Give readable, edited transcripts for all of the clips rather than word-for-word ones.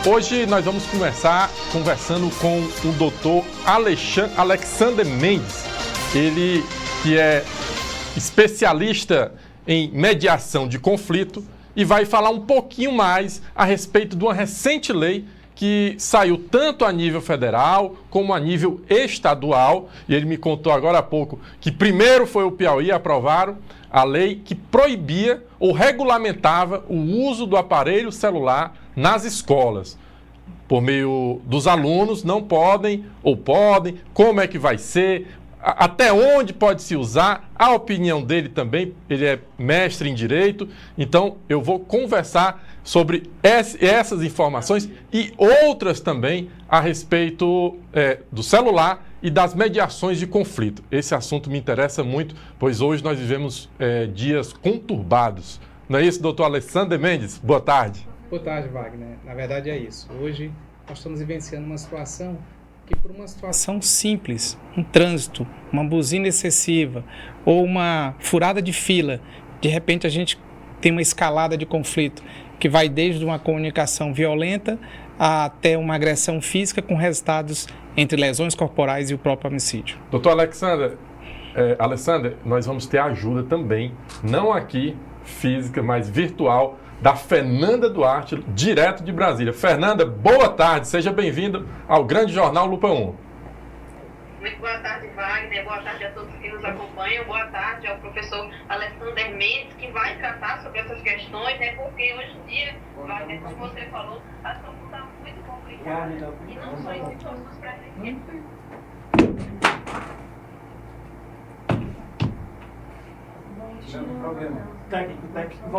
Hoje nós vamos começar conversando com o doutor Alexander Mendes, ele que é especialista em mediação de conflito e vai falar um pouquinho mais a respeito de uma recente lei que saiu tanto a nível federal como a nível estadual, e ele me contou agora há pouco que primeiro foi o Piauí aprovaram a lei que proibia ou regulamentava o uso do aparelho celular nas escolas. Por meio dos alunos, não podem ou podem, como é que vai ser, até onde pode se usar, a opinião dele também, ele é mestre em Direito, então eu vou conversar sobre essas informações e outras também a respeito do celular e das mediações de conflito. Esse assunto me interessa muito, pois hoje nós vivemos dias conturbados. Não é isso, doutor Alexander Mendes? Boa tarde. Boa tarde, Wagner. Na verdade é isso. Hoje nós estamos vivenciando uma situação que, por uma situação simples, um trânsito, uma buzina excessiva ou uma furada de fila, de repente a gente tem uma escalada de conflito que vai desde uma comunicação violenta até uma agressão física com resultados entre lesões corporais e o próprio homicídio. Doutor Alexander, nós vamos ter ajuda também, não aqui física, mas virtual, da Fernanda Duarte, direto de Brasília. Fernanda, boa tarde, seja bem-vinda ao grande jornal Lupa 1. Muito boa tarde, Wagner, boa tarde a todos que nos acompanham, boa tarde ao professor Alexander Mendes, que vai tratar sobre essas questões, né, porque hoje em dia, Wagner, como você falou, a situação está muito complicada, e não só em situações presenciais.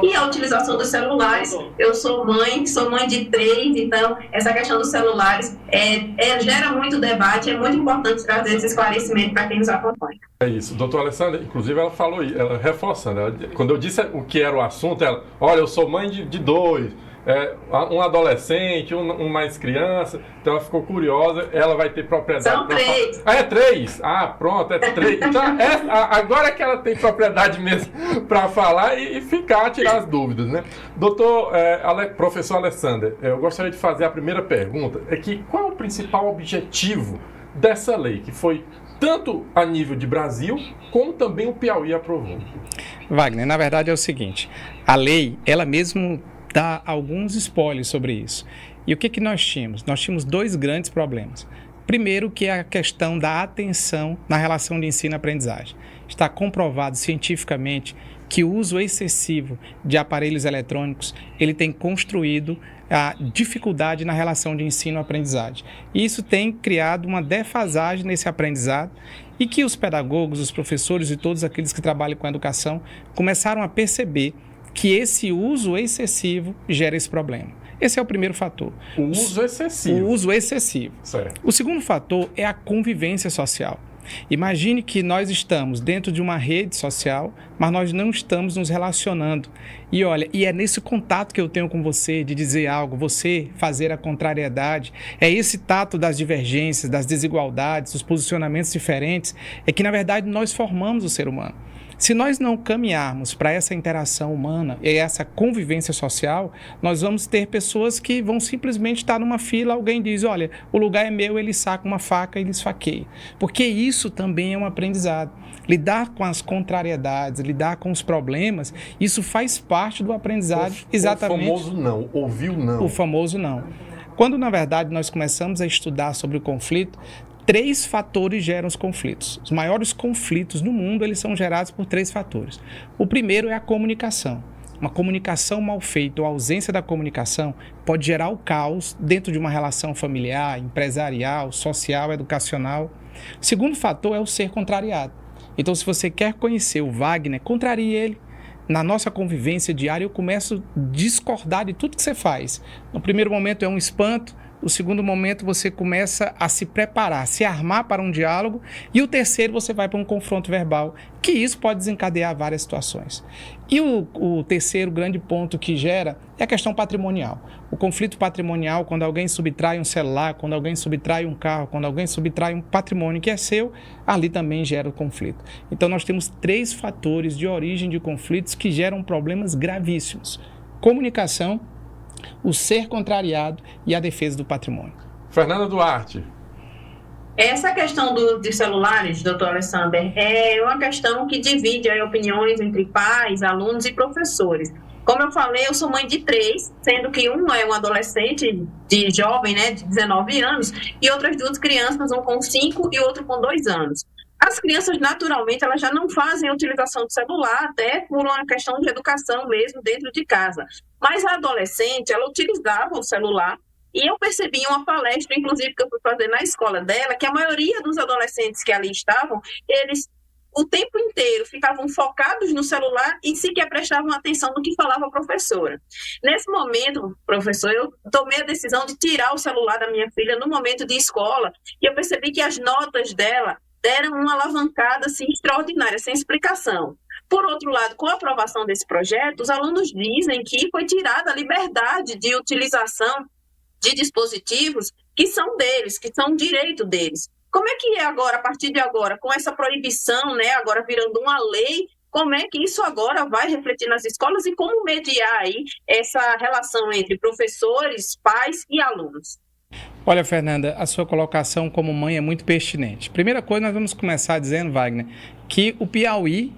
E a utilização dos celulares, eu sou mãe de 3, então essa questão dos celulares gera muito debate, é muito importante trazer esse esclarecimento para quem nos acompanha. É isso, doutor Alexander, inclusive ela falou, ela reforçando, quando eu disse o que era o assunto, ela, olha, eu sou mãe de 2, um adolescente, um mais criança, então ela ficou curiosa, ela vai ter propriedade. São 3. É 3? Ah, pronto, é 3. Então, agora é que ela tem propriedade mesmo para falar e tirar as dúvidas, né? Doutor, professor Alexander, eu gostaria de fazer a primeira pergunta, qual é o principal objetivo dessa lei, que foi tanto a nível de Brasil, como também o Piauí aprovou? Wagner, na verdade é o seguinte, a lei, ela mesmo dá alguns spoilers sobre isso. E o que nós tínhamos? Nós tínhamos 2 grandes problemas. Primeiro, que é a questão da atenção na relação de ensino-aprendizagem. Está comprovado cientificamente que o uso excessivo de aparelhos eletrônicos, ele tem construído a dificuldade na relação de ensino-aprendizagem. E isso tem criado uma defasagem nesse aprendizado e que os pedagogos, os professores e todos aqueles que trabalham com a educação começaram a perceber que esse uso excessivo gera esse problema. Esse é o primeiro fator. O uso excessivo. O uso excessivo. Certo. O segundo fator é a convivência social. Imagine que nós estamos dentro de uma rede social, mas nós não estamos nos relacionando. E olha, é nesse contato que eu tenho com você, de dizer algo, você fazer a contrariedade, é esse tato das divergências, das desigualdades, dos posicionamentos diferentes, é que na verdade nós formamos o ser humano. Se nós não caminharmos para essa interação humana e essa convivência social, nós vamos ter pessoas que vão simplesmente estar numa fila, alguém diz, olha, o lugar é meu, ele saca uma faca e ele esfaqueia. Porque isso também é um aprendizado. Lidar com as contrariedades, lidar com os problemas, isso faz parte do aprendizado. Exatamente. O famoso não, ouviu não. O famoso não. Quando, na verdade, nós começamos a estudar sobre o conflito, 3 fatores geram os conflitos. Os maiores conflitos no mundo, eles são gerados por 3 fatores. O primeiro é a comunicação. Uma comunicação mal feita ou a ausência da comunicação pode gerar o caos dentro de uma relação familiar, empresarial, social, educacional. O segundo fator é o ser contrariado. Então, se você quer conhecer o Wagner, contrarie ele. Na nossa convivência diária, eu começo a discordar de tudo que você faz. No primeiro momento é um espanto, no segundo momento você começa a se preparar, se armar para um diálogo, e o terceiro você vai para um confronto verbal, que isso pode desencadear várias situações. E o terceiro grande ponto que gera é a questão patrimonial. O conflito patrimonial, quando alguém subtrai um celular, quando alguém subtrai um carro, quando alguém subtrai um patrimônio que é seu, ali também gera o conflito. Então nós temos 3 fatores de origem de conflitos que geram problemas gravíssimos: comunicação, o ser contrariado e a defesa do patrimônio. Fernanda Duarte. Essa questão dos celulares, doutor Alexander, é uma questão que divide aí opiniões entre pais, alunos e professores. Como eu falei, eu sou mãe de 3, sendo que um é um adolescente de jovem, né, de 19 anos, e outras 2 crianças, um com 5 e outro com 2 anos. As crianças, naturalmente, elas já não fazem a utilização do celular, até por uma questão de educação mesmo dentro de casa. Mas a adolescente, ela utilizava o celular, e eu percebi em uma palestra, inclusive, que eu fui fazer na escola dela, que a maioria dos adolescentes que ali estavam, eles o tempo inteiro ficavam focados no celular e sequer prestavam atenção no que falava a professora. Nesse momento, professor, eu tomei a decisão de tirar o celular da minha filha no momento de escola, e eu percebi que as notas dela deram uma alavancada assim, extraordinária, sem explicação. Por outro lado, com a aprovação desse projeto, os alunos dizem que foi tirada a liberdade de utilização de dispositivos que são deles, que são direito deles. Como é que é agora, a partir de agora, com essa proibição, né, agora virando uma lei, como é que isso agora vai refletir nas escolas e como mediar aí essa relação entre professores, pais e alunos? Olha, Fernanda, a sua colocação como mãe é muito pertinente. Primeira coisa, nós vamos começar dizendo, Wagner, que o Piauí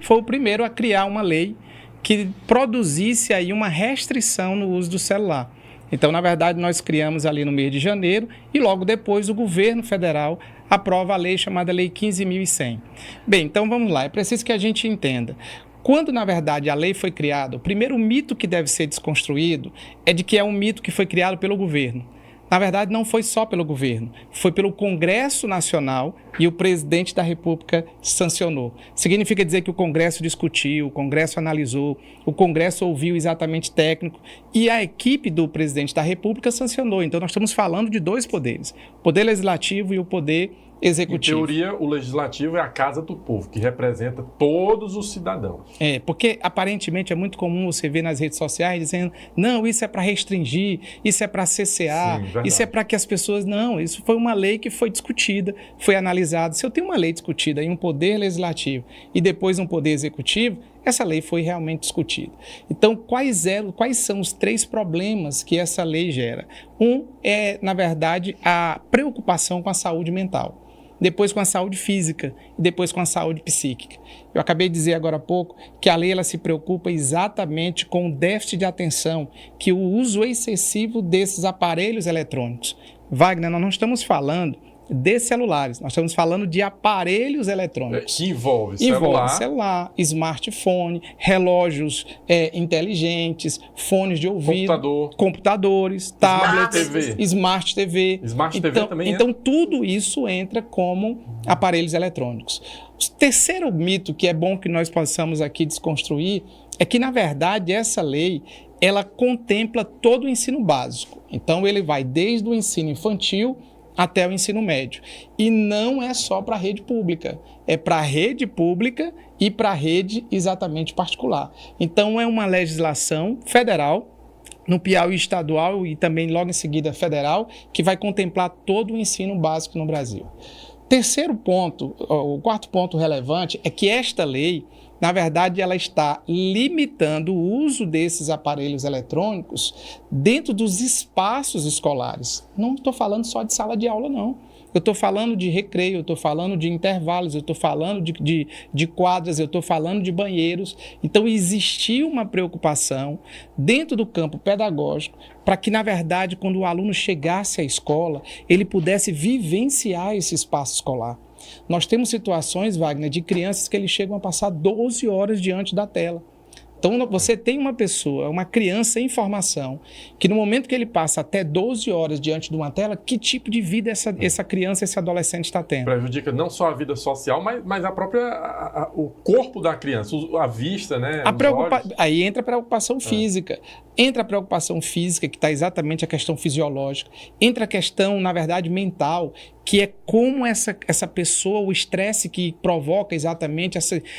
foi o primeiro a criar uma lei que produzisse aí uma restrição no uso do celular. Então, na verdade, nós criamos ali no mês de janeiro e logo depois o governo federal aprova a lei chamada Lei 15.100. Bem, então vamos lá, é preciso que a gente entenda. Quando, na verdade, a lei foi criada, o primeiro mito que deve ser desconstruído é de que é um mito que foi criado pelo governo. Na verdade, não foi só pelo governo, foi pelo Congresso Nacional e o presidente da República sancionou. Significa dizer que o Congresso discutiu, o Congresso analisou, o Congresso ouviu exatamente técnico e a equipe do presidente da República sancionou. Então, nós estamos falando de 2 poderes, o Poder Legislativo e o Poder Executivo. Em teoria, o Legislativo é a casa do povo, que representa todos os cidadãos. Porque aparentemente é muito comum você ver nas redes sociais dizendo, não, isso é para restringir, isso é para cessear, isso é para que as pessoas... Não, isso foi uma lei que foi discutida, foi analisada. Se eu tenho uma lei discutida em um Poder Legislativo e depois um Poder Executivo, essa lei foi realmente discutida. Então, quais são os 3 problemas que essa lei gera? Um é, na verdade, a preocupação com a saúde mental. Depois com a saúde física e depois com a saúde psíquica. Eu acabei de dizer agora há pouco que a lei ela se preocupa exatamente com o déficit de atenção, que o uso excessivo desses aparelhos eletrônicos. Wagner, nós não estamos falando de celulares, nós estamos falando de aparelhos eletrônicos. Que envolve celular, smartphone, relógios inteligentes, fones de ouvido, computadores, tablets, Smart TV. Smart TV também Então, tudo isso entra como aparelhos eletrônicos. O terceiro mito que é bom que nós possamos aqui desconstruir é que, na verdade, essa lei ela contempla todo o ensino básico. Então, ele vai desde o ensino infantil até o ensino médio. E não é só para a rede pública, é para a rede pública e para a rede exatamente particular. Então, é uma legislação federal, no Piauí estadual e também logo em seguida federal, que vai contemplar todo o ensino básico no Brasil. Terceiro ponto, o quarto ponto relevante é que esta lei, na verdade, ela está limitando o uso desses aparelhos eletrônicos dentro dos espaços escolares. Não estou falando só de sala de aula, não. Eu estou falando de recreio, eu estou falando de intervalos, eu estou falando de quadras, eu estou falando de banheiros. Então, existiu uma preocupação dentro do campo pedagógico para que, na verdade, quando o aluno chegasse à escola, ele pudesse vivenciar esse espaço escolar. Nós temos situações, Wagner, de crianças que eles chegam a passar 12 horas diante da tela. Então, você tem uma pessoa, uma criança em formação, que no momento que ele passa até 12 horas diante de uma tela, que tipo de vida essa criança, esse adolescente está tendo? Prejudica não só a vida social, mas a própria, o corpo da criança, a vista, né? Aí entra a preocupação física. Entra a preocupação física, que está exatamente a questão fisiológica. Entra a questão, na verdade, mental, que é como essa pessoa, o estresse que provoca exatamente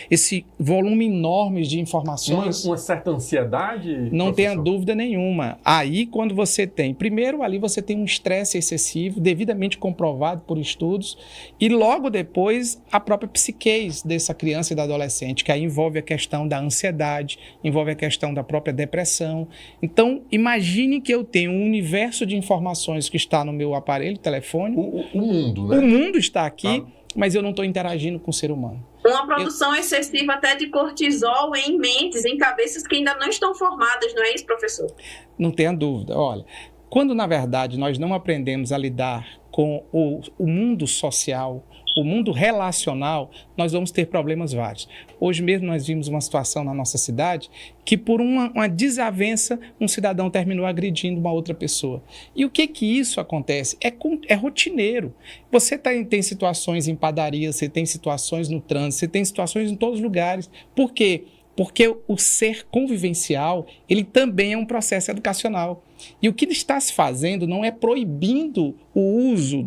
esse volume enorme de informações. Uma certa ansiedade? Não professor? tenha dúvida nenhuma. Aí, quando você tem... Primeiro, ali você tem um estresse excessivo, devidamente comprovado por estudos, e logo depois, a própria psiquez dessa criança e da adolescente, que aí envolve a questão da ansiedade, envolve a questão da própria depressão. Então, imagine que eu tenho um universo de informações que está no meu aparelho telefônico. O mundo, né? O mundo está aqui, mas eu não estou interagindo com o ser humano. Uma produção excessiva até de cortisol em mentes, em cabeças que ainda não estão formadas, não é isso, professor? Não tenha dúvida. Olha, quando na verdade nós não aprendemos a lidar com o mundo social, o mundo relacional, nós vamos ter problemas vários. Hoje mesmo nós vimos uma situação na nossa cidade que por uma desavença um cidadão terminou agredindo uma outra pessoa. E o que isso acontece? É rotineiro. Você tem situações em padarias, você tem situações no trânsito, você tem situações em todos os lugares. Por quê? Porque o ser convivencial, ele também é um processo educacional. E o que está se fazendo não é proibindo o uso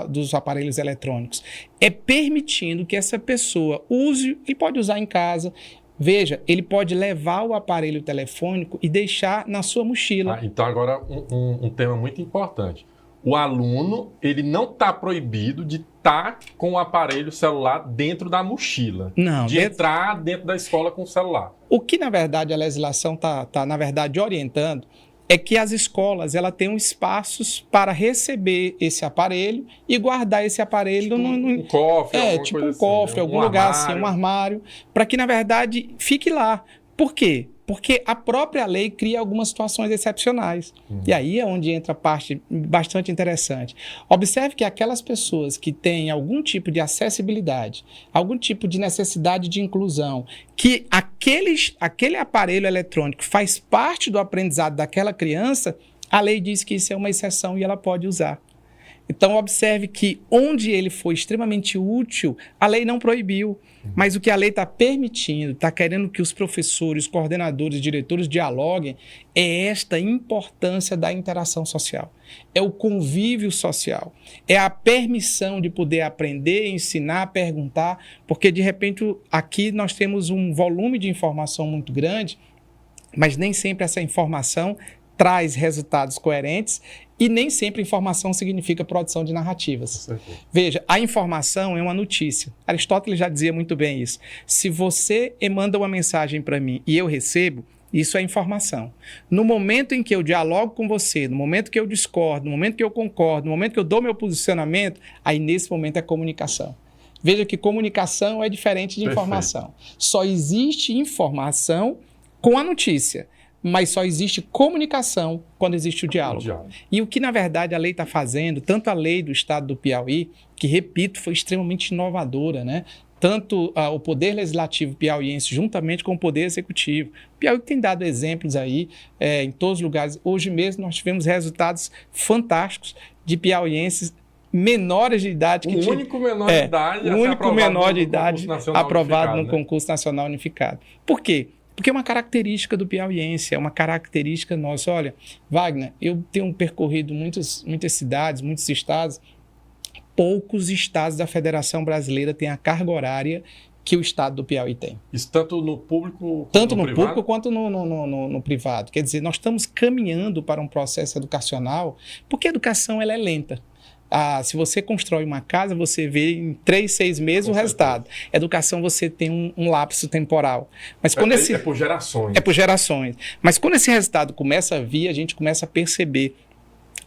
dos aparelhos eletrônicos, é permitindo que essa pessoa use, ele pode usar em casa. Veja, ele pode levar o aparelho telefônico e deixar na sua mochila. Então agora um tema muito importante. O aluno, ele não está proibido de estar com o aparelho celular dentro da mochila. Não. Entrar dentro da escola com o celular. O que, na verdade, a legislação está na verdade, orientando é que as escolas tenham espaços para receber esse aparelho e guardar esse aparelho um cofre, tipo um cofre, assim, algum lugar assim, um armário, para que, na verdade, fique lá. Por quê? Porque a própria lei cria algumas situações excepcionais. E aí é onde entra a parte bastante interessante. Observe que aquelas pessoas que têm algum tipo de acessibilidade, algum tipo de necessidade de inclusão, que aquele aparelho eletrônico faz parte do aprendizado daquela criança, a lei diz que isso é uma exceção e ela pode usar. Então, observe que onde ele foi extremamente útil, a lei não proibiu. Mas o que a lei está permitindo, está querendo que os professores, coordenadores, diretores dialoguem, é esta importância da interação social. É o convívio social. É a permissão de poder aprender, ensinar, perguntar, porque, de repente, aqui nós temos um volume de informação muito grande, mas nem sempre essa informação traz resultados coerentes e nem sempre informação significa produção de narrativas. Veja, a informação é uma notícia. Aristóteles já dizia muito bem isso. Se você manda uma mensagem para mim e eu recebo, isso é informação. No momento em que eu dialogo com você, no momento que eu discordo, no momento que eu concordo, no momento que eu dou meu posicionamento, aí nesse momento é comunicação. Veja que comunicação é diferente de informação. Só existe informação com a notícia. Mas só existe comunicação quando existe o diálogo. E o que, na verdade, a lei está fazendo, tanto a lei do Estado do Piauí, que, repito, foi extremamente inovadora, né? Tanto o Poder Legislativo piauiense, juntamente com o Poder Executivo. O Piauí tem dado exemplos aí em todos os lugares. Hoje mesmo nós tivemos resultados fantásticos de piauienses menores de idade. O único menor de idade aprovado no Concurso Nacional Unificado. Por quê? Porque é uma característica do piauiense, é uma característica nossa. Olha, Wagner, eu tenho percorrido muitas cidades, muitos estados. Poucos estados da Federação Brasileira têm a carga horária que o estado do Piauí tem. Isso tanto no público tanto no público quanto no privado. Quer dizer, nós estamos caminhando para um processo educacional, porque a educação ela é lenta. Se você constrói uma casa, você vê em 3, 6 meses o resultado. Educação, você tem um lapso temporal. Mas quando é por gerações. É por gerações. Mas quando esse resultado começa a vir, a gente começa a perceber.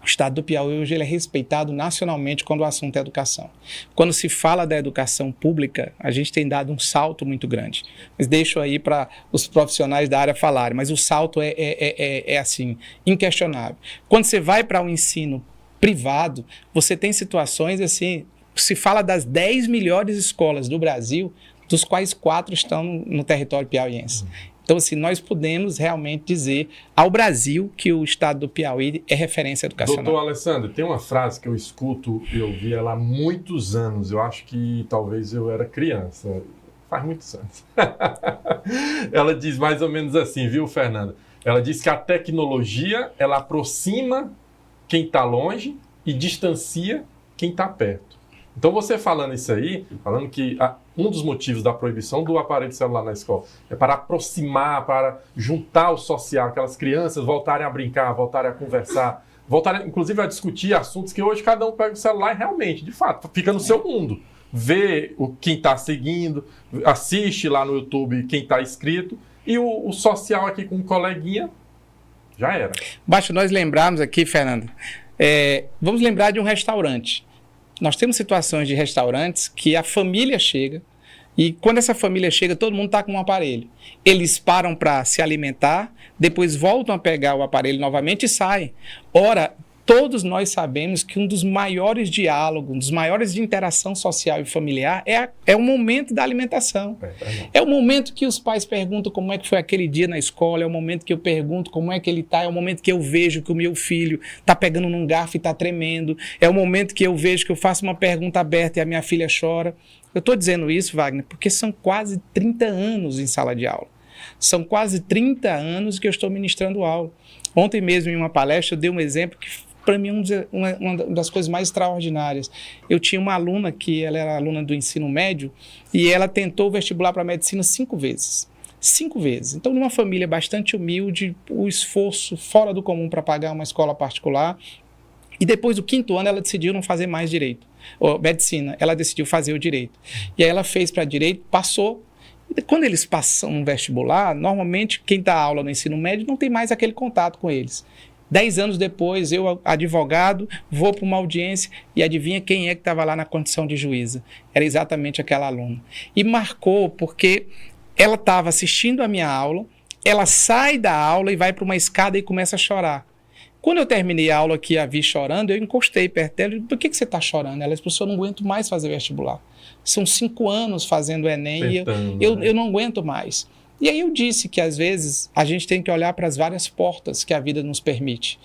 O estado do Piauí hoje ele é respeitado nacionalmente quando o assunto é educação. Quando se fala da educação pública, a gente tem dado um salto muito grande. Mas deixo aí para os profissionais da área falarem. Mas o salto é assim, inquestionável. Quando você vai para o ensino privado, você tem situações assim, se fala das 10 melhores escolas do Brasil, dos quais 4 estão no território piauiense. Então, assim, nós podemos realmente dizer ao Brasil que o estado do Piauí é referência educacional. Doutor Alessandro, tem uma frase que eu escuto, eu vi ela há muitos anos, eu acho que talvez eu era criança, faz muitos anos. Ela diz mais ou menos assim, viu, Fernanda? Ela diz que a tecnologia, ela aproxima quem está longe e distancia quem está perto. Então, você falando isso aí, falando que um dos motivos da proibição do aparelho celular na escola é para aproximar, para juntar o social, aquelas crianças voltarem a brincar, voltarem a conversar, voltarem, inclusive, a discutir assuntos que hoje cada um pega o celular e realmente, de fato, fica no seu mundo. Vê quem está seguindo, assiste lá no YouTube quem está inscrito, e o social aqui com um coleguinha, já era. Basta nós lembrarmos aqui, Fernando, vamos lembrar de um restaurante. Nós temos situações de restaurantes que a família chega e quando essa família chega, todo mundo está com um aparelho. Eles param para se alimentar, depois voltam a pegar o aparelho novamente e saem. Ora, todos nós sabemos que um dos maiores diálogos, um dos maiores de interação social e familiar é o momento da alimentação. É o momento que os pais perguntam como é que foi aquele dia na escola, é o momento que eu pergunto como é que ele está, é o momento que eu vejo que o meu filho está pegando num garfo e está tremendo, é o momento que eu vejo que eu faço uma pergunta aberta e a minha filha chora. Eu estou dizendo isso, Wagner, porque são quase 30 anos em sala de aula. São quase 30 anos que eu estou ministrando aula. Ontem mesmo, em uma palestra, eu dei um exemplo que para mim, uma das coisas mais extraordinárias. Eu tinha uma aluna que ela era aluna do ensino médio e ela tentou o vestibular para medicina 5 vezes. 5 vezes. Então, numa família bastante humilde, o esforço fora do comum para pagar uma escola particular. E depois do 5º ano, ela decidiu não fazer mais direito. Ou medicina, ela decidiu fazer o direito. E aí ela fez para direito, passou. E quando eles passam um vestibular, normalmente quem dá aula no ensino médio não tem mais aquele contato com eles. 10 anos depois, eu, advogado, vou para uma audiência e adivinha quem é que estava lá na condição de juíza? Era exatamente aquela aluna. E marcou porque ela estava assistindo a minha aula, ela sai da aula e vai para uma escada e começa a chorar. Quando eu terminei a aula que a vi chorando, eu encostei perto dela e disse, por que você está chorando? Ela disse, professor, eu não aguento mais fazer vestibular. São 5 anos fazendo o Enem e eu não aguento mais. E aí eu disse que, às vezes, a gente tem que olhar para as várias portas que a vida nos permite.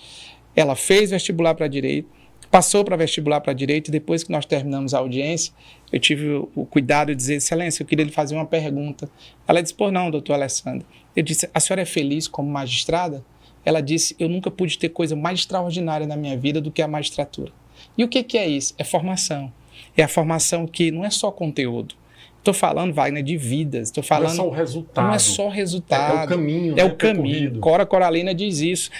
Ela fez vestibular para direito, passou para vestibular para direito, e depois que nós terminamos a audiência, eu tive o cuidado de dizer, excelência, eu queria lhe fazer uma pergunta. Ela disse, por não, doutor Alessandro. Eu disse, a senhora é feliz como magistrada? Ela disse, eu nunca pude ter coisa mais extraordinária na minha vida do que a magistratura. E o que é isso? É formação. É a formação que não é só conteúdo. Estou falando, Wagner, de vidas. Estou falando, não é só o resultado. Não é só o resultado. É o caminho. É o caminho. Cora Coralina diz isso.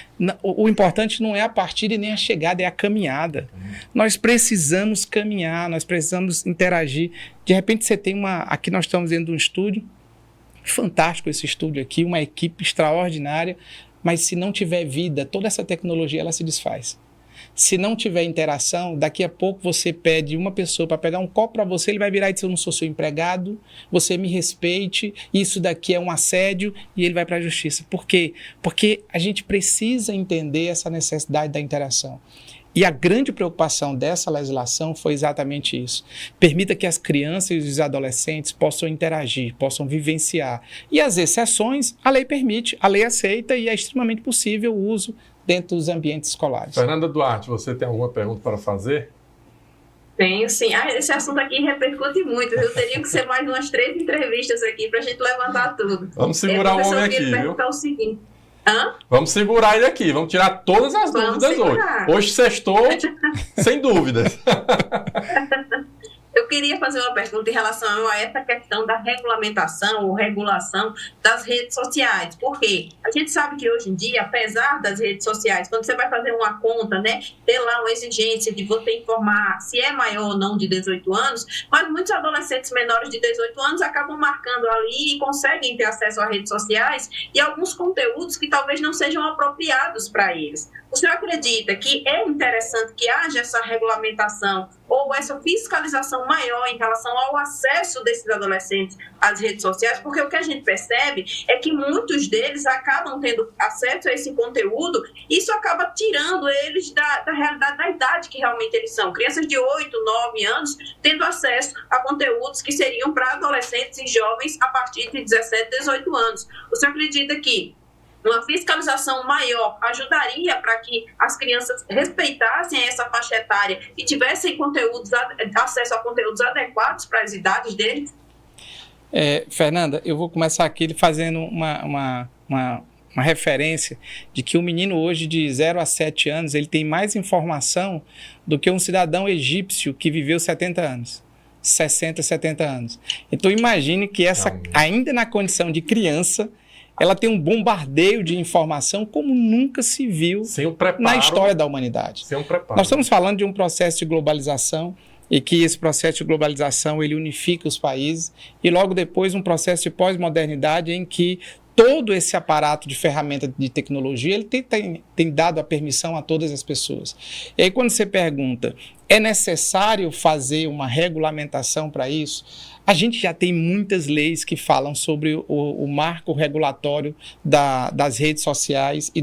O importante não é a partida e nem a chegada, é a caminhada. Nós precisamos caminhar, nós precisamos interagir. De repente você tem aqui nós estamos dentro de um estúdio, fantástico esse estúdio aqui, uma equipe extraordinária, mas se não tiver vida, toda essa tecnologia ela se desfaz. Se não tiver interação, daqui a pouco você pede uma pessoa para pegar um copo para você, ele vai virar e dizer, eu não sou seu empregado, você me respeite, isso daqui é um assédio, e ele vai para a justiça. Por quê? Porque a gente precisa entender essa necessidade da interação. E a grande preocupação dessa legislação foi exatamente isso. Permita que as crianças e os adolescentes possam interagir, possam vivenciar. E as exceções, a lei permite, a lei aceita e é extremamente possível o uso dentro dos ambientes escolares. Fernanda Duarte, você tem alguma pergunta para fazer? Tenho, sim. Esse assunto aqui repercute muito. Eu teria que ser mais umas 3 entrevistas aqui para a gente levantar tudo. Vamos segurar o homem aqui, viu? O seguinte. Vamos segurar ele aqui, vamos tirar todas as dúvidas hoje. Hoje sextou, sem dúvidas. Eu queria fazer uma pergunta em relação a essa questão da regulamentação ou regulação das redes sociais. Por quê? A gente sabe que hoje em dia, apesar das redes sociais, quando você vai fazer uma conta, né, ter lá uma exigência de você informar se é maior ou não de 18 anos, mas muitos adolescentes menores de 18 anos acabam marcando ali e conseguem ter acesso a redes sociais e alguns conteúdos que talvez não sejam apropriados para eles. O senhor acredita que é interessante que haja essa regulamentação ou essa fiscalização maior em relação ao acesso desses adolescentes às redes sociais? Porque o que a gente percebe é que muitos deles acabam tendo acesso a esse conteúdo e isso acaba tirando eles da realidade, da idade que realmente eles são. Crianças de 8, 9 anos tendo acesso a conteúdos que seriam para adolescentes e jovens a partir de 17, 18 anos. O senhor acredita que uma fiscalização maior ajudaria para que as crianças respeitassem essa faixa etária e tivessem acesso a conteúdos adequados para as idades deles? Fernanda, eu vou começar aqui fazendo uma uma referência de que o menino hoje de 0 a 7 anos, ele tem mais informação do que um cidadão egípcio que viveu 70 anos, 60, 70 anos. Então imagine que ainda na condição de criança, ela tem um bombardeio de informação como nunca se viu na história da humanidade. Sem um preparo. Nós estamos falando de um processo de globalização e que esse processo de globalização ele unifica os países e logo depois um processo de pós-modernidade em que todo esse aparato de ferramenta de tecnologia ele tem dado a permissão a todas as pessoas. E aí quando você pergunta, é necessário fazer uma regulamentação para isso? A gente já tem muitas leis que falam sobre o marco regulatório das redes sociais e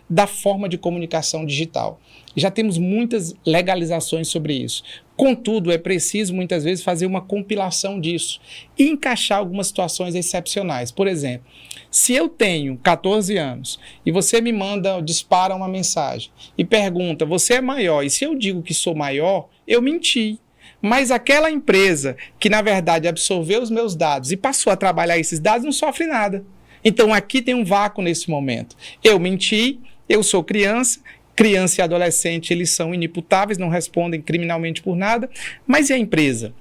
da forma de comunicação digital. Já temos muitas legalizações sobre isso. Contudo, é preciso muitas vezes fazer uma compilação disso e encaixar algumas situações excepcionais. Por exemplo, se eu tenho 14 anos e você me dispara uma mensagem e pergunta, você é maior? E se eu digo que sou maior, eu menti. Mas aquela empresa que, na verdade, absorveu os meus dados e passou a trabalhar esses dados não sofre nada. Então, aqui tem um vácuo nesse momento. Eu menti, eu sou criança e adolescente, eles são inimputáveis, não respondem criminalmente por nada, mas e a empresa?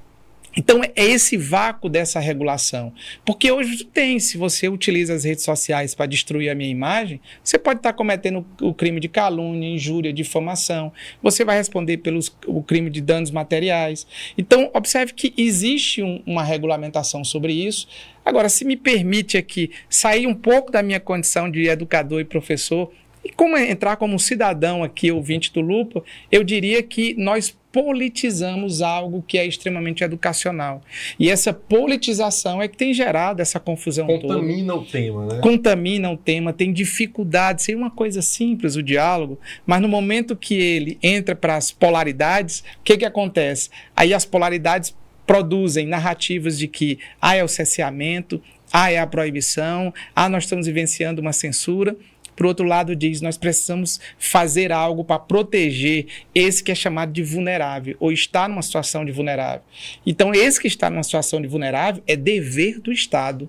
Então, é esse vácuo dessa regulação. Porque hoje se você utiliza as redes sociais para destruir a minha imagem, você pode estar cometendo o crime de calúnia, injúria, difamação. Você vai responder pelo crime de danos materiais. Então, observe que existe uma regulamentação sobre isso. Agora, se me permite aqui sair um pouco da minha condição de educador e professor, e como entrar como cidadão aqui, ouvinte do Lupa, eu diria que nós politizamos algo que é extremamente educacional. E essa politização é que tem gerado essa confusão toda. Contamina o tema, né? Contamina o tema, tem dificuldade. Seria uma coisa simples o diálogo, mas no momento que ele entra para as polaridades, o que acontece? Aí as polaridades produzem narrativas de que é o cerceamento, é a proibição, nós estamos vivenciando uma censura. Por outro lado, diz, nós precisamos fazer algo para proteger esse que é chamado de vulnerável, ou está numa situação de vulnerável. Então, esse que está numa situação de vulnerável é dever do Estado,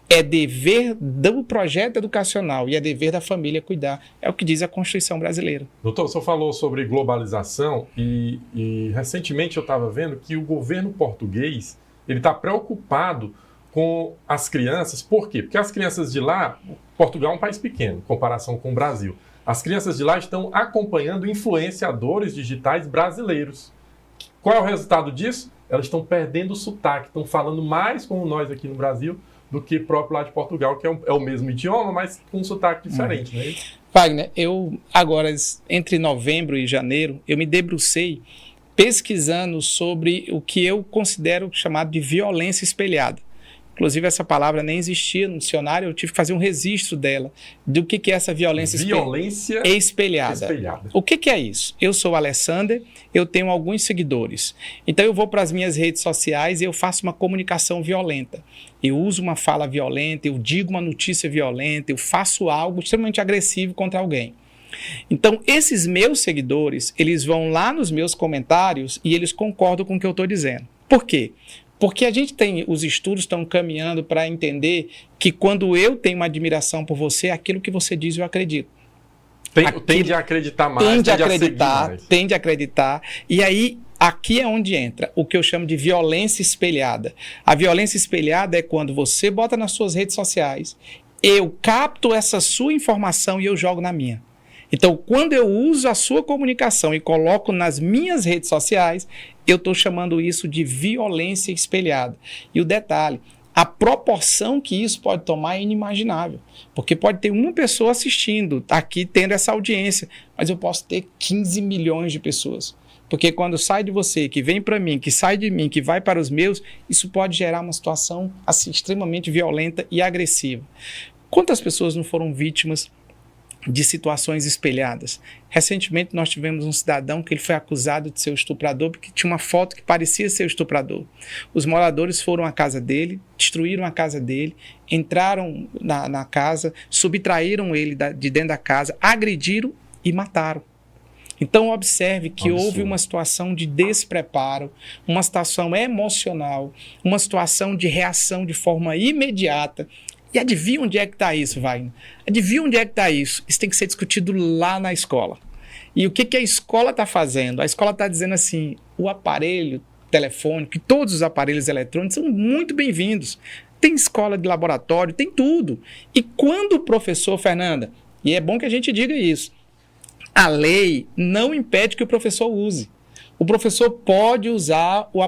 é dever do projeto educacional e é dever da família cuidar. É o que diz a Constituição brasileira. Doutor, o senhor falou sobre globalização e recentemente eu estava vendo que o governo português ele está preocupado com as crianças. Por quê? Porque as crianças de lá, Portugal é um país pequeno, em comparação com o Brasil. As crianças de lá estão acompanhando influenciadores digitais brasileiros. Qual é o resultado disso? Elas estão perdendo o sotaque, estão falando mais como nós aqui no Brasil do que próprio lá de Portugal, que é o mesmo idioma, mas com um sotaque diferente, não é isso? Wagner, eu agora, entre novembro e janeiro, eu me debrucei pesquisando sobre o que eu considero chamado de violência espelhada. Inclusive, essa palavra nem existia no dicionário, eu tive que fazer um registro dela, do que é essa violência espelhada. O que é isso? Eu sou o Alexander, eu tenho alguns seguidores. Então, eu vou para as minhas redes sociais e eu faço uma comunicação violenta. Eu uso uma fala violenta, eu digo uma notícia violenta, eu faço algo extremamente agressivo contra alguém. Então, esses meus seguidores, eles vão lá nos meus comentários e eles concordam com o que eu estou dizendo. Por quê? Porque os estudos estão caminhando para entender que quando eu tenho uma admiração por você, aquilo que você diz eu acredito. Tende a acreditar mais, tende a acreditar. E aí, aqui é onde entra o que eu chamo de violência espelhada. A violência espelhada é quando você bota nas suas redes sociais, eu capto essa sua informação e eu jogo na minha. Então, quando eu uso a sua comunicação e coloco nas minhas redes sociais, eu estou chamando isso de violência espelhada. E o detalhe, a proporção que isso pode tomar é inimaginável. Porque pode ter uma pessoa assistindo, aqui tendo essa audiência, mas eu posso ter 15 milhões de pessoas. Porque quando sai de você, que vem para mim, que sai de mim, que vai para os meus, isso pode gerar uma situação assim, extremamente violenta e agressiva. Quantas pessoas não foram vítimas de situações espelhadas? Recentemente nós tivemos um cidadão que ele foi acusado de ser o estuprador porque tinha uma foto que parecia ser o estuprador. Os moradores foram à casa dele, destruíram a casa dele, entraram na casa, subtraíram ele de dentro da casa, agrediram e mataram. Então observe que houve uma situação de despreparo, uma situação emocional, uma situação de reação de forma imediata. E adivinha onde é que está isso, Wagner? Adivinha onde é que está isso? Isso tem que ser discutido lá na escola. E o que a escola está fazendo? A escola está dizendo assim, o aparelho telefônico e todos os aparelhos eletrônicos são muito bem-vindos. Tem escola de laboratório, tem tudo. E quando o professor, Fernanda, e é bom que a gente diga isso, a lei não impede que o professor use. O professor pode usar os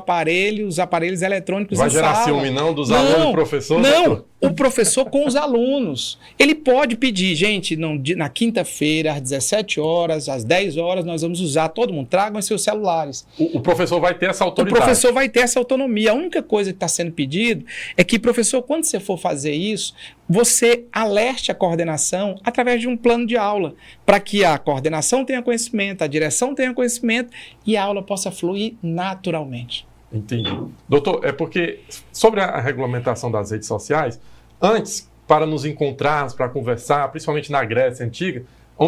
aparelhos eletrônicos Vai em gerar sala. ciúme não dos alunos do professor? Não, doutor? o professor com os alunos. Ele pode pedir, gente, na quinta-feira, às 17 horas, às 10 horas, nós vamos usar, todo mundo, tragam seus celulares. O professor vai ter essa autoridade. O professor vai ter essa autonomia. A única coisa que está sendo pedido é que, professor, quando você for fazer isso, você alerte a coordenação através de um plano de aula, para que a coordenação tenha conhecimento, a direção tenha conhecimento e a aula possa fluir naturalmente. Entendi. Doutor, é porque sobre a regulamentação das redes sociais, antes, para nos encontrarmos, para conversar, principalmente na Grécia Antiga,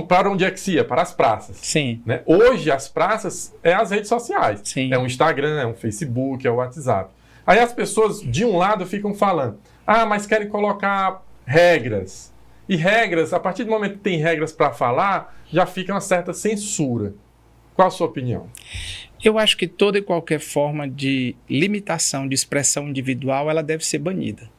para onde é que se ia? Para as praças. Sim. Né? Hoje, as praças é as redes sociais. Sim. É o Instagram, é o Facebook, é o WhatsApp. Aí as pessoas, de um lado, ficam falando, mas querem colocar regras. E regras, a partir do momento que tem regras para falar, já fica uma certa censura. Qual a sua opinião? Eu acho que toda e qualquer forma de limitação de expressão individual, ela deve ser banida.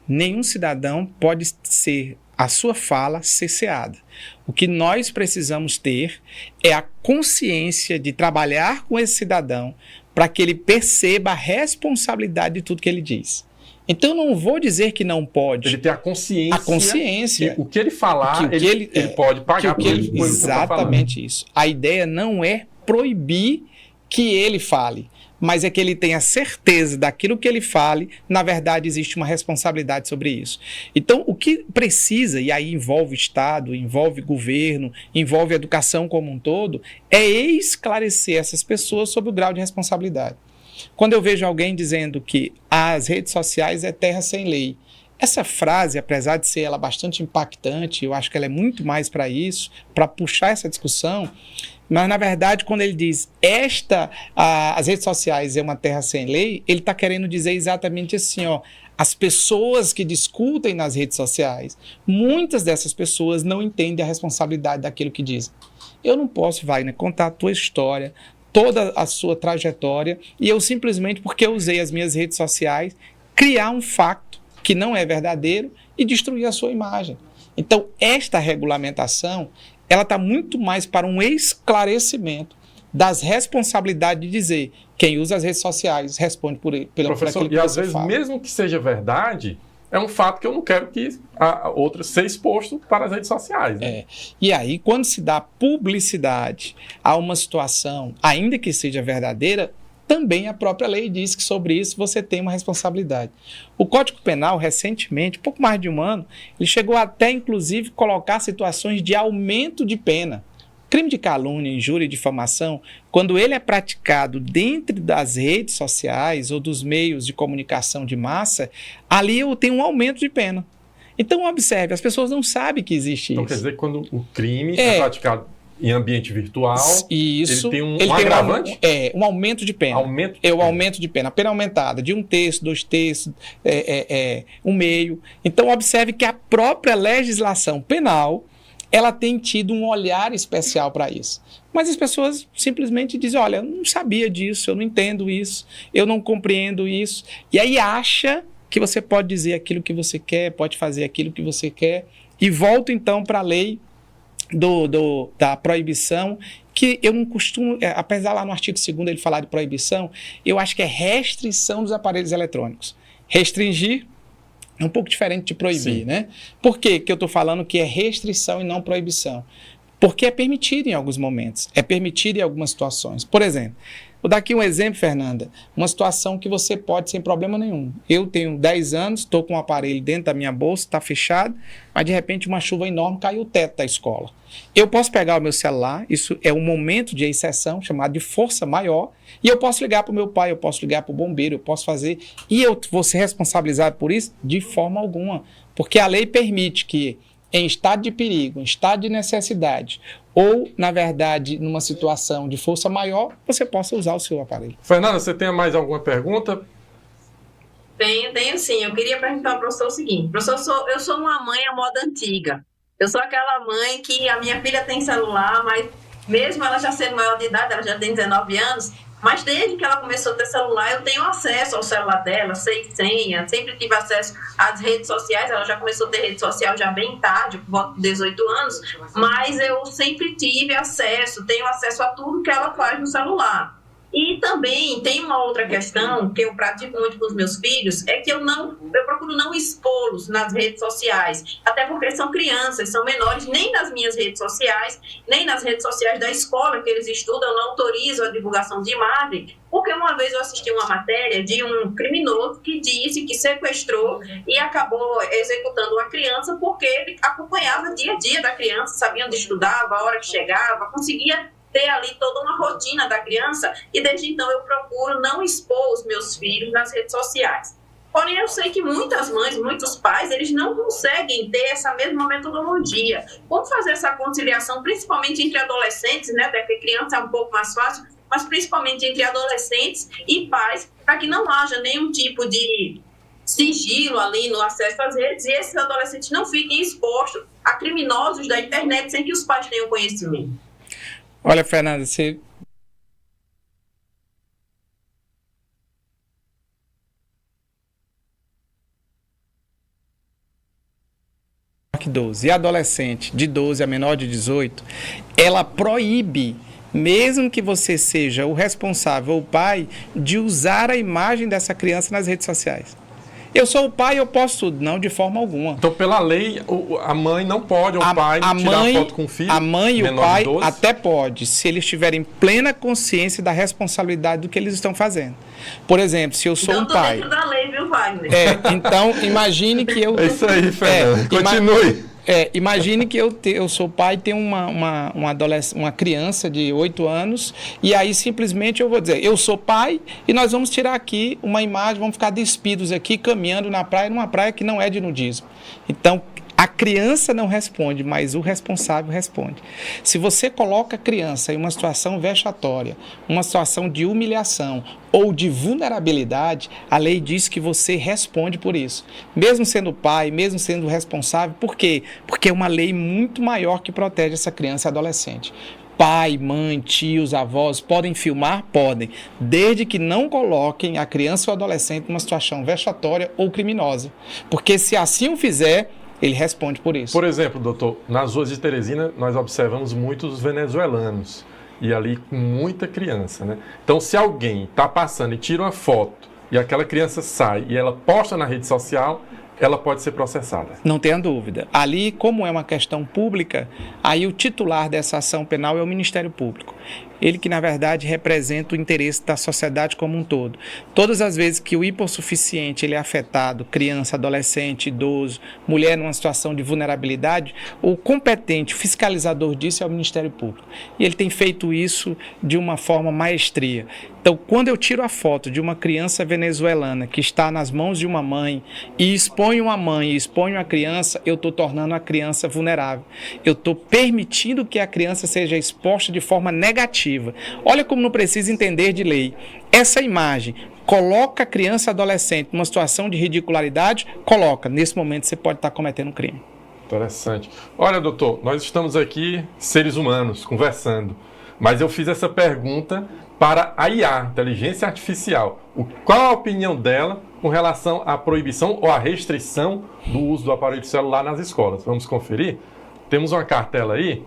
Nenhum cidadão pode ser a sua fala cerceada. O que nós precisamos ter é a consciência de trabalhar com esse cidadão para que ele perceba a responsabilidade de tudo que ele diz. Então, não vou dizer que não pode. Ele tem a consciência. A consciência. Que o que ele falar, ele pode pagar por ele. Exatamente isso. A ideia não é proibir que ele fale, mas é que ele tenha certeza daquilo que ele fale, na verdade existe uma responsabilidade sobre isso. Então, o que precisa, e aí envolve Estado, envolve governo, envolve educação como um todo, é esclarecer essas pessoas sobre o grau de responsabilidade. Quando eu vejo alguém dizendo que as redes sociais é terra sem lei, essa frase, apesar de ser ela bastante impactante, eu acho que ela é muito mais para isso, para puxar essa discussão, mas, na verdade, quando ele diz as redes sociais é uma terra sem lei, ele está querendo dizer exatamente assim, as pessoas que discutem nas redes sociais, muitas dessas pessoas não entendem a responsabilidade daquilo que dizem. Eu não posso, Wagner, contar a tua história, toda a sua trajetória, e eu simplesmente, porque eu usei as minhas redes sociais, criar um facto que não é verdadeiro e destruir a sua imagem. Então, esta regulamentação, ela está muito mais para um esclarecimento das responsabilidades de dizer quem usa as redes sociais responde por aquilo que você fala. E às vezes, mesmo que seja verdade, é um fato que eu não quero que a outra seja exposto para as redes sociais. Né? E aí, quando se dá publicidade a uma situação, ainda que seja verdadeira, também a própria lei diz que sobre isso você tem uma responsabilidade. O Código Penal, recentemente, pouco mais de um ano, ele chegou até, inclusive, colocar situações de aumento de pena. Crime de calúnia, injúria e difamação, quando ele é praticado dentro das redes sociais ou dos meios de comunicação de massa, ali eu tenho um aumento de pena. Então, observe, as pessoas não sabem que existe então, isso. Quer dizer que quando o crime é praticado em ambiente virtual, isso, ele tem um agravante? Um aumento de pena. O aumento de pena. A pena aumentada de 1 terço, 2 terços, 1 meio. Então, observe que a própria legislação penal, ela tem tido um olhar especial para isso. Mas as pessoas simplesmente dizem, olha, eu não sabia disso, eu não entendo isso, eu não compreendo isso. E aí acha que você pode dizer aquilo que você quer, pode fazer aquilo que você quer. E volta, então, para a lei da proibição, que eu não costumo, apesar lá no artigo 2º ele falar de proibição, eu acho que é restrição dos aparelhos eletrônicos. Restringir é um pouco diferente de proibir, Sim. né? Por que eu estou falando que é restrição e não proibição? Porque é permitido em alguns momentos, é permitido em algumas situações. Por exemplo, vou dar aqui um exemplo, Fernanda, uma situação que você pode sem problema nenhum. Eu tenho 10 anos, estou com um aparelho dentro da minha bolsa, está fechado, mas de repente uma chuva enorme caiu o teto da escola. Eu posso pegar o meu celular, isso é um momento de exceção, chamado de força maior, e eu posso ligar para o meu pai, eu posso ligar para o bombeiro, eu posso fazer, e eu vou ser responsabilizado por isso? De forma alguma, porque a lei permite que em estado de perigo, em estado de necessidade, ou, na verdade, numa situação de força maior, você possa usar o seu aparelho. Fernanda, você tem mais alguma pergunta? Tenho sim. Eu queria perguntar para o professor o seguinte: professor, eu sou uma mãe à moda antiga. Eu sou aquela mãe que a minha filha tem celular, mas mesmo ela já sendo maior de idade, ela já tem 19 anos, mas desde que ela começou a ter celular, eu tenho acesso ao celular dela, sei senha, sempre tive acesso às redes sociais. Ela já começou a ter rede social já bem tarde, por volta de 18 anos, mas eu sempre tive acesso, tenho acesso a tudo que ela faz no celular. E também tem uma outra questão que eu pratico muito com os meus filhos, é que eu procuro não expô-los nas redes sociais, até porque são crianças, são menores, nem nas minhas redes sociais, nem nas redes sociais da escola que eles estudam, eu não autorizo a divulgação de imagem, porque uma vez eu assisti uma matéria de um criminoso que disse que sequestrou e acabou executando uma criança porque ele acompanhava o dia a dia da criança, sabia onde estudava, a hora que chegava, conseguia ter ali toda uma rotina da criança, e desde então eu procuro não expor os meus filhos nas redes sociais. Porém, eu sei que muitas mães, muitos pais, eles não conseguem ter essa mesma metodologia. Como fazer essa conciliação, principalmente entre adolescentes, né? Porque criança é um pouco mais fácil, mas principalmente entre adolescentes e pais, para que não haja nenhum tipo de sigilo ali no acesso às redes e esses adolescentes não fiquem expostos a criminosos da internet sem que os pais tenham conhecimento. Olha, Fernanda, você... E adolescente de 12 a menor de 18, ela proíbe, mesmo que você seja o responsável ou o pai, de usar a imagem dessa criança nas redes sociais. Eu sou o pai, eu posso tudo. Não, de forma alguma. Então, pela lei, a mãe não pode, ou o pai, tirar foto com o filho? A mãe e o pai até pode, se eles tiverem plena consciência da responsabilidade do que eles estão fazendo. Por exemplo, se eu sou um pai... Dentro da lei, viu, Wagner? Então, imagine que eu... É isso aí, Fernanda. Continue. Imagine que eu sou pai e tenho uma criança de 8 anos, e aí simplesmente eu vou dizer, eu sou pai e nós vamos tirar aqui uma imagem, vamos ficar despidos aqui, caminhando na praia, numa praia que não é de nudismo. Então, a criança não responde, mas o responsável responde. Se você coloca a criança em uma situação vexatória, uma situação de humilhação ou de vulnerabilidade, a lei diz que você responde por isso. Mesmo sendo pai, mesmo sendo responsável, por quê? Porque é uma lei muito maior que protege essa criança e adolescente. Pai, mãe, tios, avós podem filmar? Podem, desde que não coloquem a criança ou adolescente numa situação vexatória ou criminosa. Porque se assim o fizer, ele responde por isso. Por exemplo, doutor, nas ruas de Teresina, nós observamos muitos venezuelanos, e ali com muita criança, né? Então, se alguém está passando e tira uma foto, e aquela criança sai, e ela posta na rede social, ela pode ser processada. Não tenha dúvida. Ali, como é uma questão pública, aí o titular dessa ação penal é o Ministério Público. Ele que, na verdade, representa o interesse da sociedade como um todo. Todas as vezes que o hipossuficiente ele é afetado, criança, adolescente, idoso, mulher numa situação de vulnerabilidade, o competente fiscalizador disso é o Ministério Público. E ele tem feito isso de uma forma maestria. Então, quando eu tiro a foto de uma criança venezuelana que está nas mãos de uma mãe e exponho uma mãe e exponho a criança, eu estou tornando a criança vulnerável. Eu estou permitindo que a criança seja exposta de forma negativa. Olha como não precisa entender de lei. Essa imagem coloca a criança e adolescente numa situação de ridicularidade, coloca. Nesse momento você pode estar cometendo um crime. Interessante. Olha, doutor, nós estamos aqui, seres humanos, conversando, mas eu fiz essa pergunta para a IA, Inteligência Artificial. Qual a opinião dela com relação à proibição ou à restrição do uso do aparelho celular nas escolas? Vamos conferir? Temos uma cartela aí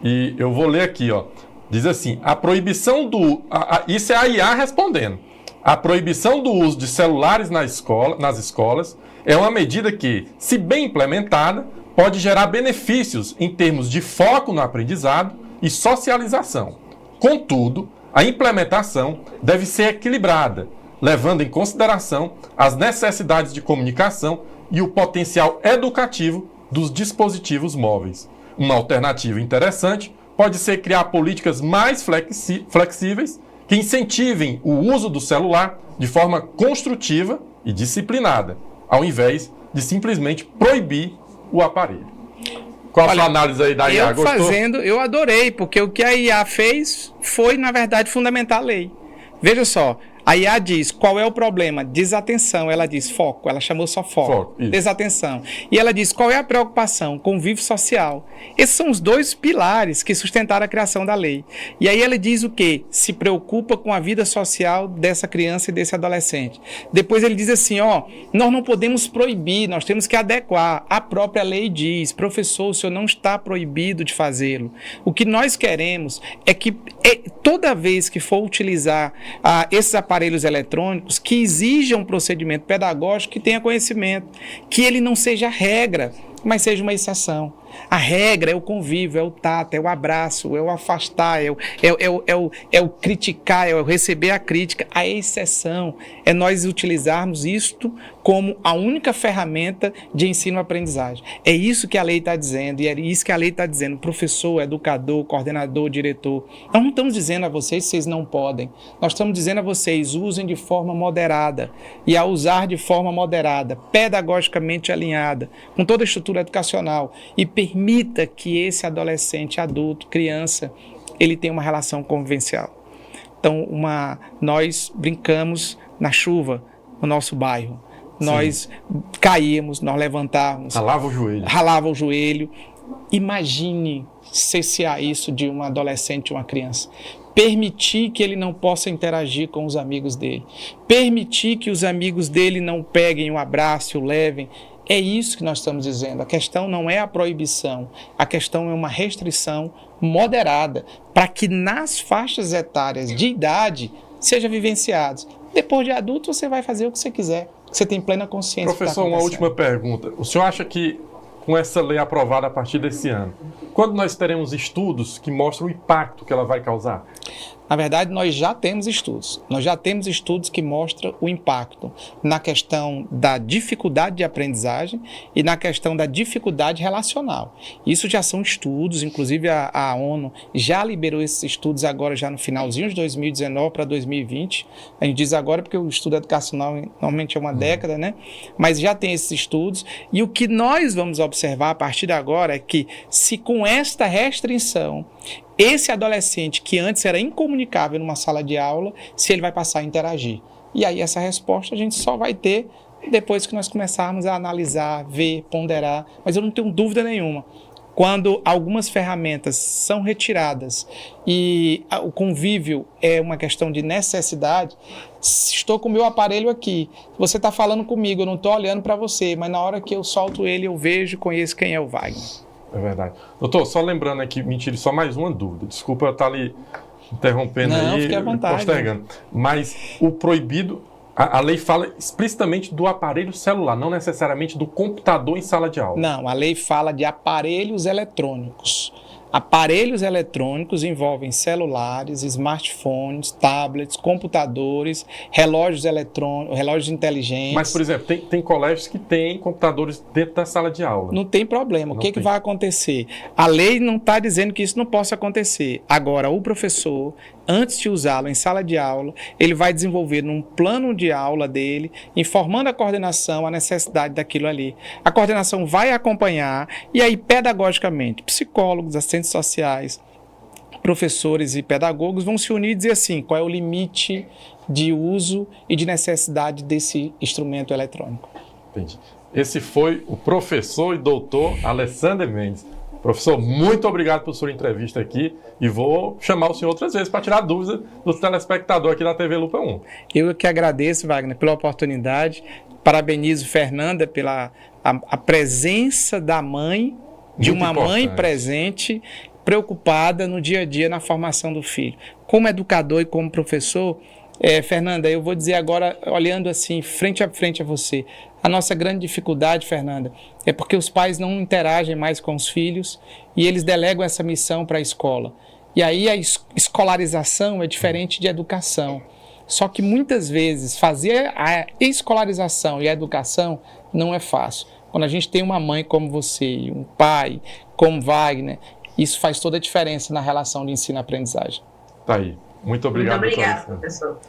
e eu vou ler aqui, ó. Diz assim, a proibição do... isso é a IA respondendo. A proibição do uso de celulares nas escolas é uma medida que, se bem implementada, pode gerar benefícios em termos de foco no aprendizado e socialização. Contudo, a implementação deve ser equilibrada, levando em consideração as necessidades de comunicação e o potencial educativo dos dispositivos móveis. Uma alternativa interessante pode ser criar políticas mais flexíveis que incentivem o uso do celular de forma construtiva e disciplinada, ao invés de simplesmente proibir o aparelho. Qual a sua análise aí da IA? Gostou? Eu adorei, porque o que a IA fez foi, na verdade, fundamentar a lei. Veja só, A IA diz, qual é o problema? Desatenção. Ela diz, foco. Ela chamou só foco. Isso. Desatenção. E ela diz, qual é a preocupação? Convívio social. Esses são os dois pilares que sustentaram a criação da lei. E aí ela diz o quê? Se preocupa com a vida social dessa criança e desse adolescente. Depois ele diz assim, nós não podemos proibir, nós temos que adequar. A própria lei diz, professor, o senhor não está proibido de fazê-lo. O que nós queremos é que toda vez que for utilizar esses aparelhos eletrônicos, que exijam um procedimento pedagógico que tenha conhecimento, que ele não seja regra, mas seja uma exceção. A regra é o convívio, é o tato, é o abraço, é o afastar, é o criticar, é o receber a crítica. A exceção é nós utilizarmos isto como a única ferramenta de ensino-aprendizagem. É isso que a lei está dizendo, e é isso que a lei está dizendo. Professor, educador, coordenador, diretor. Nós não estamos dizendo a vocês que vocês não podem. Nós estamos dizendo a vocês, usem de forma moderada. E ao usar de forma moderada, pedagogicamente alinhada, com toda a estrutura educacional, e permita que esse adolescente, adulto, criança, ele tenha uma relação convivencial. Então, nós brincamos na chuva no nosso bairro. Sim. Nós caímos, nós levantávamos. Ralava o joelho. Imagine cessear isso de um adolescente, uma criança. Permitir que ele não possa interagir com os amigos dele. Permitir que os amigos dele não peguem o abraço, o levem. É isso que nós estamos dizendo. A questão não é a proibição, a questão é uma restrição moderada para que nas faixas etárias de idade seja vivenciados. Depois de adulto você vai fazer o que você quiser, você tem plena consciência. Professor, uma última pergunta. O senhor acha que com essa lei aprovada a partir desse ano, quando nós teremos estudos que mostram o impacto que ela vai causar? Na verdade, nós já temos estudos. Nós já temos estudos que mostram o impacto na questão da dificuldade de aprendizagem e na questão da dificuldade relacional. Isso já são estudos, inclusive a ONU já liberou esses estudos agora, já no finalzinho de 2019 para 2020. A gente diz agora porque o estudo educacional normalmente é uma década, né? Mas já tem esses estudos. E o que nós vamos observar a partir de agora é que se com esta restrição esse adolescente que antes era incomunicável numa sala de aula, se ele vai passar a interagir. E aí essa resposta a gente só vai ter depois que nós começarmos a analisar, ver, ponderar. Mas eu não tenho dúvida nenhuma. Quando algumas ferramentas são retiradas e o convívio é uma questão de necessidade, estou com o meu aparelho aqui, você está falando comigo, eu não estou olhando para você, mas na hora que eu solto ele, eu vejo e conheço quem é o Wagner. É verdade. Doutor, só lembrando aqui, me tire só mais uma dúvida. Desculpa eu estar ali interrompendo. Não, aí, fique à vontade. Postergando. Mas o proibido, a lei fala explicitamente do aparelho celular, não necessariamente do computador em sala de aula. Não, a lei fala de aparelhos eletrônicos. Aparelhos eletrônicos envolvem celulares, smartphones, tablets, computadores, relógios eletrônicos, relógios inteligentes. Mas, por exemplo, tem colégios que têm computadores dentro da sala de aula. Não tem problema. O que vai acontecer? A lei não está dizendo que isso não possa acontecer. Agora, o professor, antes de usá-lo em sala de aula, ele vai desenvolver num plano de aula dele, informando a coordenação a necessidade daquilo ali. A coordenação vai acompanhar e aí, pedagogicamente, psicólogos, assistentes sociais, professores e pedagogos vão se unir e dizer assim, qual é o limite de uso e de necessidade desse instrumento eletrônico. Entendi. Esse foi o professor e doutor Alexander Mendes. Professor, muito obrigado por sua entrevista aqui e vou chamar o senhor outras vezes para tirar dúvidas dos telespectadores aqui da TV Lupa 1. Eu que agradeço, Wagner, pela oportunidade. Parabenizo Fernanda pela a presença da mãe, de uma mãe presente, preocupada no dia a dia na formação do filho. Como educador e como professor, Fernanda, eu vou dizer agora, olhando assim, frente a você, a nossa grande dificuldade, Fernanda, é porque os pais não interagem mais com os filhos e eles delegam essa missão para a escola. E aí a escolarização é diferente de educação. Só que muitas vezes fazer a escolarização e a educação não é fácil. Quando a gente tem uma mãe como você, um pai como Wagner, isso faz toda a diferença na relação de ensino-aprendizagem. Tá aí. Muito obrigado, professor.